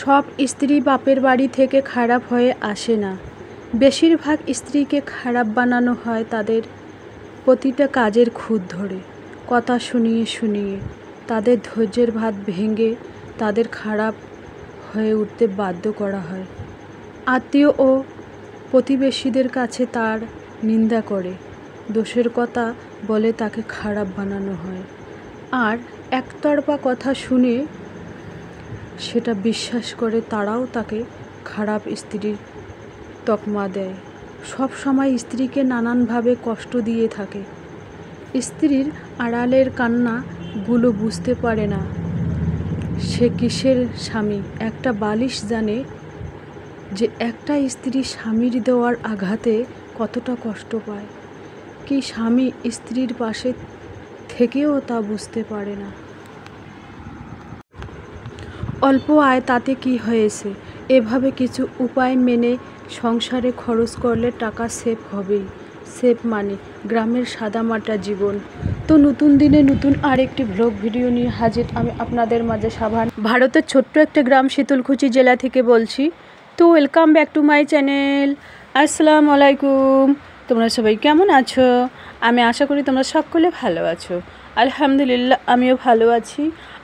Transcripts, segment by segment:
সব স্ত্রী বাপের বাড়ি থেকে খারাপ হয়ে আসে না। বেশিরভাগ স্ত্রীকে খারাপ বানানো হয় তাদের প্রতিটা কাজের খুঁত ধরে, কথা শুনিয়ে শুনিয়ে তাদের ধৈর্যের বাঁধ ভেঙে তাদের খারাপ হয়ে উঠতে বাধ্য করা হয়। আত্মীয় ও প্রতিবেশীদের কাছে তার নিন্দা করে, দোষের কথা বলে তাকে খারাপ বানানো হয়। আর একতরফা কথা শুনে সেটা বিশ্বাস করে তারাও তাকে খারাপ স্ত্রীর তকমা দেয়। সব সময় স্ত্রীকে নানানভাবে কষ্ট দিয়ে থাকে। স্ত্রীর আড়ালের কান্নাগুলো বুঝতে পারে না সে কিসের স্বামী। একটা বালিশ জানে যে একটা স্ত্রী স্বামীর দেওয়ার আঘাতে কতটা কষ্ট পায়, কি স্বামী স্ত্রীর পাশে থেকেও তা বুঝতে পারে না। অল্প আয় তাতে কি হয়েছে, এভাবে কিছু উপায় মেনে সংসারে খরচ করলে টাকা সেভ হবেই। সেভ মানে গ্রামের সাদামাটা জীবন। তো নতুন দিনে নতুন আরেকটি ব্লগ ভিডিও নিয়ে হাজির আমি আপনাদের মাঝে সাভান, ভারতের ছোট্ট একটা গ্রাম শীতলকুচি জেলা থেকে বলছি। তো welcome back to my channel. আসসালামু আলাইকুম। তোমরা সবাই কেমন আছো? আমি আশা করি তোমরা সকলে ভালো আছো। আলহামদুলিল্লাহ আমিও ভালো আছি।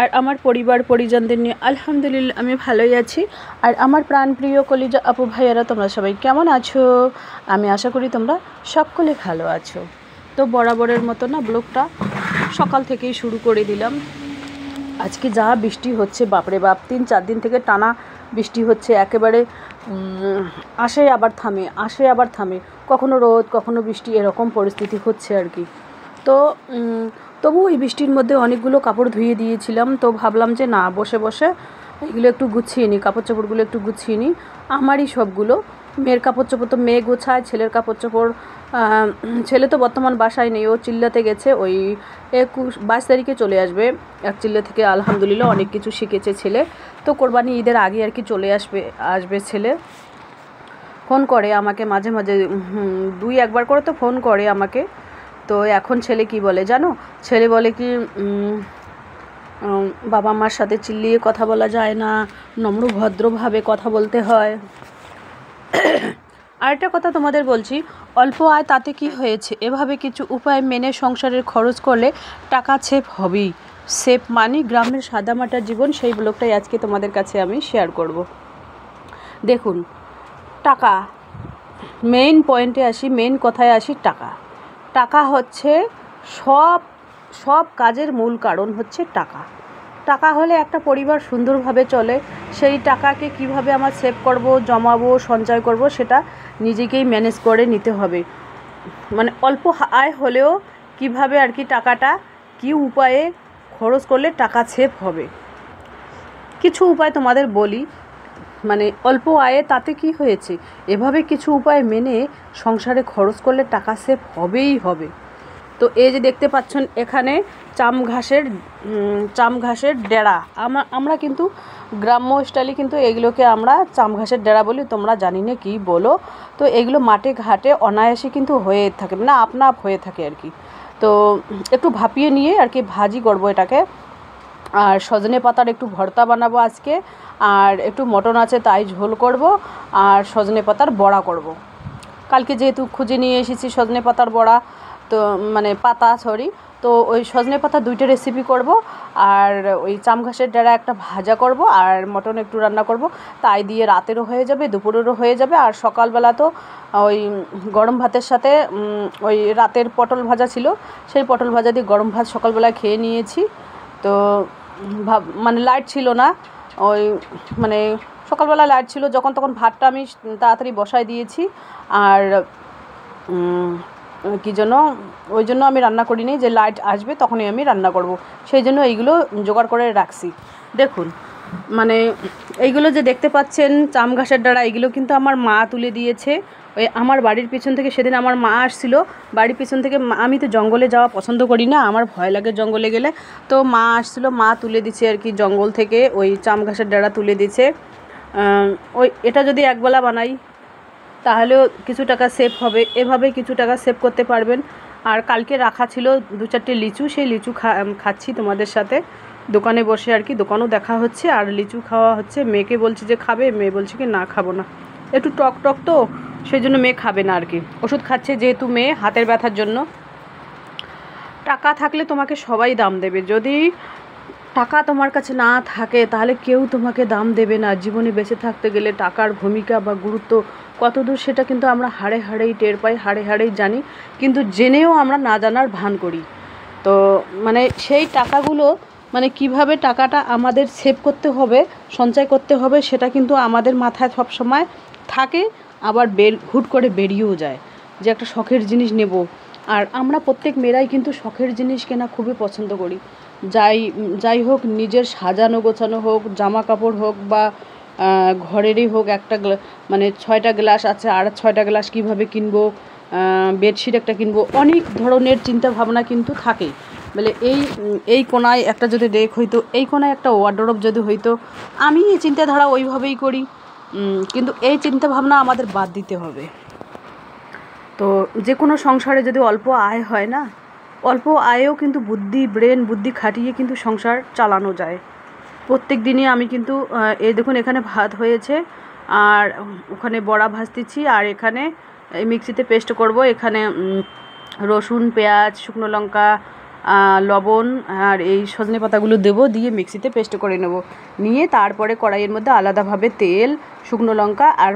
আর আমার পরিবার পরিজনদের নিয়ে আলহামদুলিল্লাহ আমি ভালোই আছি। আর আমার প্রাণপ্রিয় কলিজা আপু ভাইয়ারা তোমরা সবাই কেমন আছো? আমি আশা করি তোমরা সকলে ভালো আছো। তো বরাবরের মতো না ব্লগটা সকাল থেকেই শুরু করে দিলাম। আজকে যা বৃষ্টি হচ্ছে বাপরে বাপ, 3-4 দিন থেকে টানা বৃষ্টি হচ্ছে। একেবারে আসে আবার থামে, আসে আবার থামে, কখনো রোদ কখনো বৃষ্টি, এরকম পরিস্থিতি হচ্ছে আর কি। তো তবু এই বৃষ্টির মধ্যে অনেকগুলো কাপড় ধুয়ে দিয়েছিলাম। তো ভাবলাম যে না, বসে বসে এগুলো একটু গুছিয়ে নিই, কাপড় চোপড়গুলো একটু গুছিয়ে নিই। আমারই সবগুলো, মেয়ের কাপড় চোপড় তো মেয়ে গোছায়, ছেলের কাপড় চোপড় ছেলে তো বর্তমান বাসায় নেই, ও চিল্লাতে গেছে। ওই 22 তারিখে চলে আসবে এক চিল্লা থেকে। আলহামদুলিল্লাহ অনেক কিছু শিখেছে ছেলে। তো কোরবানি ঈদের আগে আর কি চলে আসবে ছেলে। ফোন করে আমাকে মাঝে মাঝে, 2-1বার করে তো ফোন করে আমাকে। তো এখন ছেলে কি বলে জানো? ছেলে বলে কি, বাবা মার সাথে চিল্লিয়ে কথা বলা যায় না, নম্র ভদ্রভাবে কথা বলতে হয়। আরেকটা কথা তোমাদের বলছি, অল্প আয় তাতে কি হয়েছে, এভাবে কিছু উপায় মেনে সংসারের খরচ করলে টাকা সেভ হবেই। সেভ মানে গ্রামের সাদামাটা জীবন, সেই ব্লগটাই আজকে তোমাদের কাছে আমি শেয়ার করব। দেখুন, টাকা, মেইন পয়েন্টে আসি, মেইন কথায় আসি। টাকা হচ্ছে সব কাজের মূল কারণ হচ্ছে টাকা। টাকা হলে একটা পরিবার সুন্দরভাবে চলে। সেই টাকাকে কিভাবে আমার সেভ করব, জমাবো, সঞ্চয় করব, সেটা নিজেকেই ম্যানেজ করে নিতে হবে। মানে অল্প আয় হলেও কিভাবে আর কি টাকাটা কি উপায়ে খরচ করলে টাকা সেভ হবে, কিছু উপায় তোমাদের বলি। মানে অল্প আয়ে তাতে কি হয়েছে, এভাবে কিছু উপায় মেনে সংসারে খরচ করলে টাকা সেভ হবেই হবে। তো এই যে দেখতে পাচ্ছেন এখানে চাম ঘাসের ডেরা, আমরা কিন্তু গ্রাম্য স্টাইলে কিন্তু এগুলোকে আমরা চাম ঘাসের ডেরা বলি, তোমরা জানি না কী বলো। তো এগুলো মাঠে ঘাটে অনায়াসে কিন্তু হয়ে থাকে, মানে আপনা আপ হয়ে থাকে আর কি। তো একটু ভাপিয়ে নিয়ে আর কি ভাজি করবো এটাকে। আর সজনে পাতার একটু ভর্তা বানাবো আজকে, আর একটু মটন আছে তাই ঝোল করব, আর সজনে পাতার বড়া করব। কালকে যেহেতু খুঁজে নিয়ে এসেছি সজনে পাতার বড়া, তো মানে পাতা তো ওই সজনে পাতা 2টা রেসিপি করব, আর ওই চাম ঘাসের ডেরা একটা ভাজা করব, আর মটন একটু রান্না করব। তাই দিয়ে রাতেরও হয়ে যাবে, দুপুরেরও হয়ে যাবে। আর সকালবেলা তো ওই গরম ভাতের সাথে ওই রাতের পটল ভাজা ছিল, সেই পটল ভাজা দিয়ে গরম ভাত সকালবেলায় খেয়ে নিয়েছি। তো মানে লাইট ছিল না, ওই মানে সকালবেলা লাইট ছিল যখন, তখন ভাতটা আমি তাড়াতাড়ি বসায় দিয়েছি। আর কি জন্য, ওই জন্য আমি রান্না করিনি, যে লাইট আসবে তখনই আমি রান্না করব, সেই জন্য এইগুলো জোগাড় করে রাখছি। দেখুন, মানে এইগুলো যে দেখতে পাচ্ছেন চাম ঘাসের ডাঁড়া, এইগুলো কিন্তু আমার মা তুলে দিয়েছে। ওই আমার বাড়ির পিছন থেকে সেদিন আমার মা আসছিল, বাড়ির পিছন থেকে। আমি তো জঙ্গলে যাওয়া পছন্দ করি না, আমার ভয় লাগে জঙ্গলে গেলে। তো মা আসছিল, মা তুলে দিচ্ছে আর কি, জঙ্গল থেকে ওই চাম ঘাসের ডাঁড়া তুলে দিচ্ছে। ওই এটা যদি একবেলা বানাই তাহলেও কিছু টাকা সেভ হবে, এভাবে কিছু টাকা সেভ করতে পারবেন। আর কালকে রাখা ছিল 2-4টে লিচু, সেই লিচু খাচ্ছি তোমাদের সাথে। দোকানে বসে আর কি, দোকানও দেখা হচ্ছে আর লিচু খাওয়া হচ্ছে। মেয়েকে বলছে যে খাবে, মেয়ে বলছে কি না খাবো না, একটু টক টক তো সেই জন্য মেয়ে খাবে না আর কি। ওষুধ খাচ্ছে যেহেতু মেয়ে হাতের ব্যথার জন্য। টাকা থাকলে তোমাকে সবাই দাম দেবে, যদি টাকা তোমার কাছে না থাকে তাহলে কেউ তোমাকে দাম দেবে না। জীবনে বেঁচে থাকতে গেলে টাকার ভূমিকা বা গুরুত্ব কতদূর সেটা কিন্তু আমরা হাড়ে হাড়েই টের পাই, হাড়ে হাড়েই জানি, কিন্তু জেনেও আমরা না জানার ভান করি। তো মানে সেই টাকাগুলো মানে কিভাবে টাকাটা আমাদের সেভ করতে হবে, সঞ্চয় করতে হবে, সেটা কিন্তু আমাদের মাথায় সব সময় থাকে। আবার হুট করে বেরিয়েও যায় যে একটা শখের জিনিস নেব। আর আমরা প্রত্যেক মেয়েরাই কিন্তু শখের জিনিস কেনা খুবই পছন্দ করি। যাই হোক, নিজের সাজানো গোছানো হোক, জামা কাপড় হোক বা ঘরেরই হোক, একটা মানে 6টা গ্লাস আছে আর 6টা গ্লাস কীভাবে কিনবো, বেডশিট একটা কিনবো, অনেক ধরনের চিন্তা ভাবনা কিন্তু থাকে। বলে এই কোনায় একটা যদি রেক হইতো, এই কোনায় একটা ওয়ার্ডরোব যদি হইতো, আমি এই চিন্তাধারা ওইভাবেই করি। কিন্তু এই চিন্তা ভাবনা আমাদের বাদ দিতে হবে। তো যে কোনো সংসারে যদি অল্প আয় হয় না, অল্প আয়েও কিন্তু ব্রেন বুদ্ধি খাটিয়ে কিন্তু সংসার চালানো যায়। প্রত্যেক দিনই আমি কিন্তু এই দেখুন এখানে ভাত হয়েছে আর ওখানে বড়া ভাজতেছি, আর এখানে মিক্সিতে পেস্ট করব। এখানে রসুন, পেঁয়াজ, শুকনো লঙ্কা, লবণ আর এই সজনে পাতাগুলো দেবো, দিয়ে মিক্সিতে পেস্ট করে নেব। নিয়ে তারপরে কড়াইয়ের মধ্যে আলাদাভাবে তেল, শুকনো লঙ্কা আর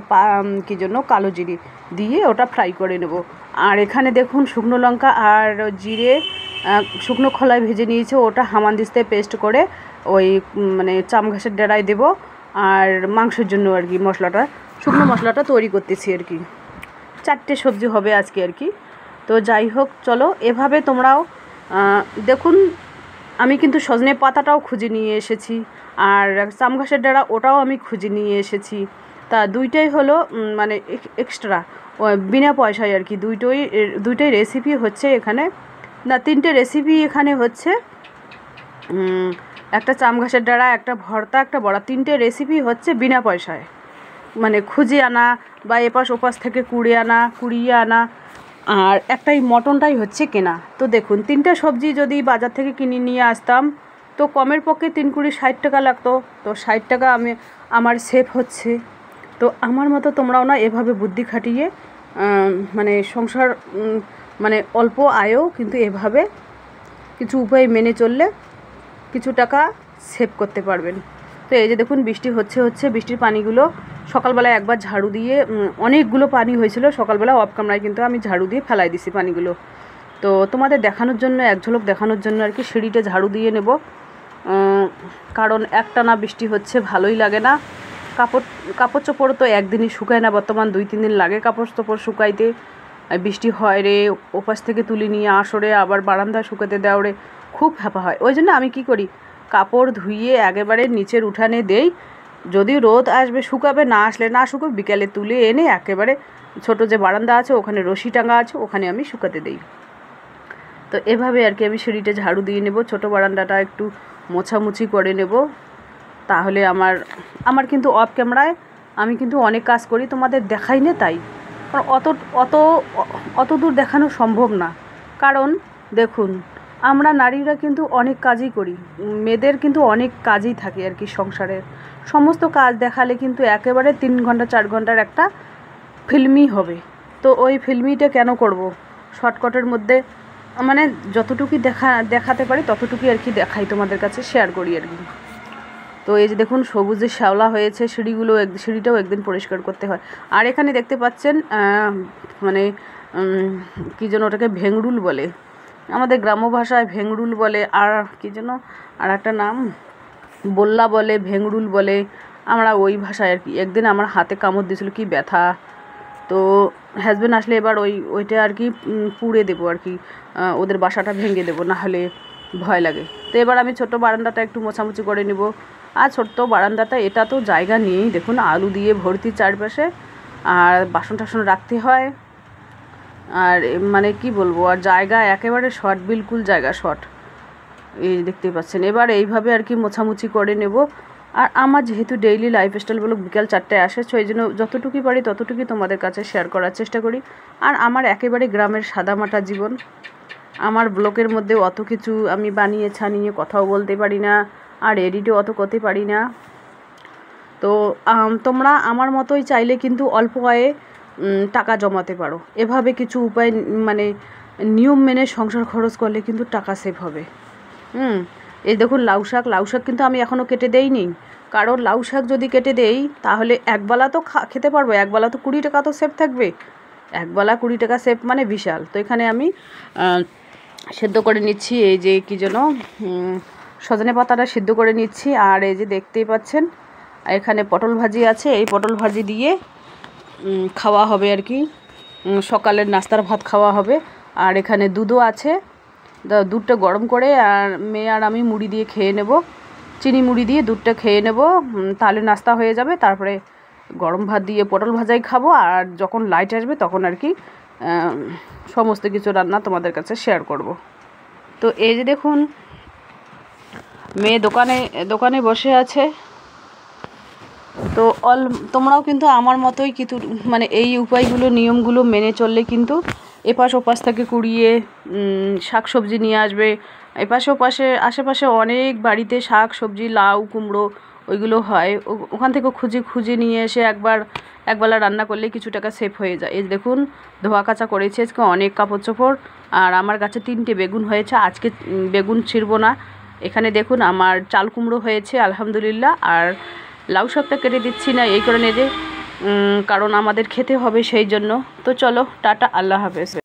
কালো জিরে দিয়ে ওটা ফ্রাই করে নেব। আর এখানে দেখুন শুকনো লঙ্কা আর জিরে শুকনো খোলায় ভেজে নিয়েছে, ওটা হামানদিস্তায় পেস্ট করে ওই মানে চাম ঘাসের ডেরায় দেবো। আর মাংসের জন্য আর কি শুকনো মশলাটা তৈরি করতেছি আর কি। 4টে সবজি হবে আজকে আর কি। তো যাই হোক, চলো এভাবে তোমরাও দেখুন। আমি কিন্তু সজনে পাতাটাও খুঁজে নিয়ে এসেছি, আর চাম ঘাসের ডেরা ওটাও আমি খুঁজে নিয়ে এসেছি। তা দুইটাই হলো মানে এক্সট্রা, বিনা পয়সায় আর কি। দুইটাই রেসিপি হচ্ছে এখানে, না 3টে রেসিপি এখানে হচ্ছে। একটা চাম ঘাসের ডাঁড়া, একটা ভর্তা, একটা বড়া, 3টে রেসিপি হচ্ছে বিনা পয়সায়, মানে খুঁজে আনা বা এপাশ ওপাশ থেকে কুড়িয়ে আনা। আর একটাই মটনটাই হচ্ছে কেনা। তো দেখুন 3টে সবজি যদি বাজার থেকে কিনে নিয়ে আসতাম তো কমের পক্ষে 3 কুড়ি 60 টাকা লাগতো। তো 60 টাকা আমার সেভ হচ্ছে। তো আমার মতো তোমরাও না এভাবে বুদ্ধি খাটিয়ে মানে সংসার মানে অল্প আয়েও কিন্তু এভাবে কিছু উপায় মেনে চললে কিছু টাকা সেভ করতে পারবেন। তো এই যে দেখুন বৃষ্টি হচ্ছে, বৃষ্টির পানিগুলো সকালবেলায় একবার ঝাড়ু দিয়ে, অনেকগুলো পানি হয়েছিল সকালবেলা অফ ক্যামেরায়, কিন্তু আমি ঝাড়ু দিয়ে ফেলাই দিছি পানিগুলো। তো তোমাদের দেখানোর জন্য, এক ঝলক দেখানোর জন্য আর কি সিঁড়িতে ঝাড়ু দিয়ে নেব। কারণ একটানা বৃষ্টি হচ্ছে, ভালোই লাগে না। কাপড় চোপড় তো একদিনই শুকায় না, বর্তমান 2-3 দিন লাগে কাপড় চোপড় শুকাইতে। বৃষ্টি হয় রে, ওপাশ থেকে তুলে নিয়ে আসরে, আবার বারান্দায় শুকাতে দেওয়া রে, খুব হ্যাপা হয়। ওই জন্য আমি কি করি, কাপড় ধুইয়ে একেবারে নিচের উঠানে দেই। যদি রোদ আসবে শুকাবে, না আসলে না শুকাবে, বিকেলে তুলে এনে একেবারে ছোট যে বারান্দা আছে ওখানে রশি টাঙা আছে, ওখানে আমি শুকাতে দেই। তো এভাবে আর কি আমি সিঁড়িতে ঝাড়ু দিয়ে নেব, ছোট বারান্দাটা একটু মোছামুছি করে নেব। তাহলে আমার কিন্তু অফ ক্যামেরায় আমি কিন্তু অনেক কাজ করি, তোমাদের দেখাই না তাই। কারণ অত দূর দেখানো সম্ভব না। কারণ দেখুন আমরা নারীরা কিন্তু অনেক কাজই করি, মেয়েদের কিন্তু অনেক কাজই থাকে আর কি সংসারের। সমস্ত কাজ দেখালে কিন্তু একেবারে 3 ঘন্টা 4 ঘন্টার একটা ফিল্মই হবে। তো ওই ফিল্মিটা কেন করব, শর্টকাটের মধ্যে মানে যতটুকু দেখাতে পারি ততটুকুই আর কি দেখাই, তোমাদের কাছে শেয়ার করি আর কি। তো এই যে দেখুন সবুজে শ্যাওলা হয়েছে, সিঁড়িটাও একদিন পরিষ্কার করতে হয়। আর এখানে দেখতে পাচ্ছেন মানে কী যেন ওটাকে ভেংরুল বলে, আমাদের গ্রাম্য ভাষায় ভেংরুল বলে, আর কী যেন আর একটা নাম বল্লা বলে, ভেংরুল বলে, আমরা ওই ভাষায় আর কি। একদিন আমার হাতে কামড় দিয়েছিল, কি ব্যথা। তো হাজব্যান্ড আসলে এবার ওইটা আর কি পুড়ে দেবো আর কি, ওদের বাসাটা ভেঙে দেবো, না হলে ভয় লাগে। তো এবার আমি ছোট্ট বারান্দাটা একটু মোছামুছি করে নেব। আর ছোট্ট বারান্দাটা এটা তো জায়গা নিয়েই দেখুন আলু দিয়ে ভর্তি চারপাশে, আর বাসন টাসন রাখতে হয়, আর মানে কি বলবো, আর জায়গা একেবারে শর্ট, বিলকুল জায়গা শর্ট, এই দেখতেই পাচ্ছেন। এবার এইভাবে আর কি মোছামুছি করে নেব। আর আমার যেহেতু ডেইলি লাইফস্টাইল বলো বিকাল 4টায় আসে, সেই জন্য যতটুকুই পারি ততটুকুই তোমাদের কাছে শেয়ার করার চেষ্টা করি। আর আমার একেবারে গ্রামের সাদামাটা জীবন, আমার ব্লগের মধ্যে অত কিছু আমি বানিয়ে ছানিয়ে কথাও বলতে পারি না, আর এডিটও অত করতে পারি না। তো তোমরা আমার মতোই চাইলে কিন্তু অল্প আয়ে টাকা জমাতে পারো। এভাবে কিছু উপায় মানে নিয়ম মেনে সংসার খরচ করলে কিন্তু টাকা সেভ হবে। এই দেখুন লাউ শাক কিন্তু আমি এখনও কেটে দেইনি, কারণ লাউ শাক যদি কেটে দেই তাহলে একবেলা তো খেতে পারবো, একবেলা তো 20 টাকা তো সেভ থাকবে। একবেলা 20 টাকা সেভ মানে বিশাল। তো এখানে আমি সেদ্ধ করে নিচ্ছি, এই যে কী যেন সজনে পাতাটা সেদ্ধ করে নিচ্ছি। আর এই যে দেখতেই পাচ্ছেন এখানে পটল ভাজি আছে, এই পটল ভাজি দিয়ে খাওয়া হবে আর কি, সকালের নাস্তার ভাত খাওয়া হবে। আর এখানে দুধও আছে, দুধটা গরম করে আর মেয়ে আর আমি মুড়ি দিয়ে খেয়ে নেব, চিনি মুড়ি দিয়ে দুধটা খেয়ে নেব, তাহলে নাস্তা হয়ে যাবে। তারপরে গরম ভাত দিয়ে পটল ভাজাই খাবো, আর যখন লাইট আসবে তখন আর কি সমস্ত কিছু রান্না তোমাদের কাছে শেয়ার করব। তো এই যে দেখুন মেয়ে দোকানে বসে আছে। তো তোমরাও কিন্তু আমার মতোই কিছু মানে এই উপায়গুলো নিয়মগুলো মেনে চললে কিন্তু এপাশ ওপাশ থেকে কুড়িয়ে শাক সবজি নিয়ে আসবে। এপাশে ওপাশে আশেপাশে অনেক বাড়িতে শাক সবজি লাউ কুমড়ো ওইগুলো হয়, ওখান থেকে খুঁজে নিয়ে এসে একবেলা রান্না করলে কিছু টাকা সেভ হয়ে যায়। এই দেখুন ধোয়া কাচা করেছে আজকে অনেক কাপড় চোপড়। আর আমার গাছে 3টে বেগুন হয়েছে, আজকে বেগুন ছিঁড়বো না। এখানে দেখুন আমার চাল কুমড়ো হয়েছে আলহামদুলিল্লাহ। আর লাউ শাকটা কেটে দিচ্ছি না এই কারণে যে কারণ আমাদের খেতে হবে সেই জন্য। তো চলো টাটা, আল্লাহ হাফেজ।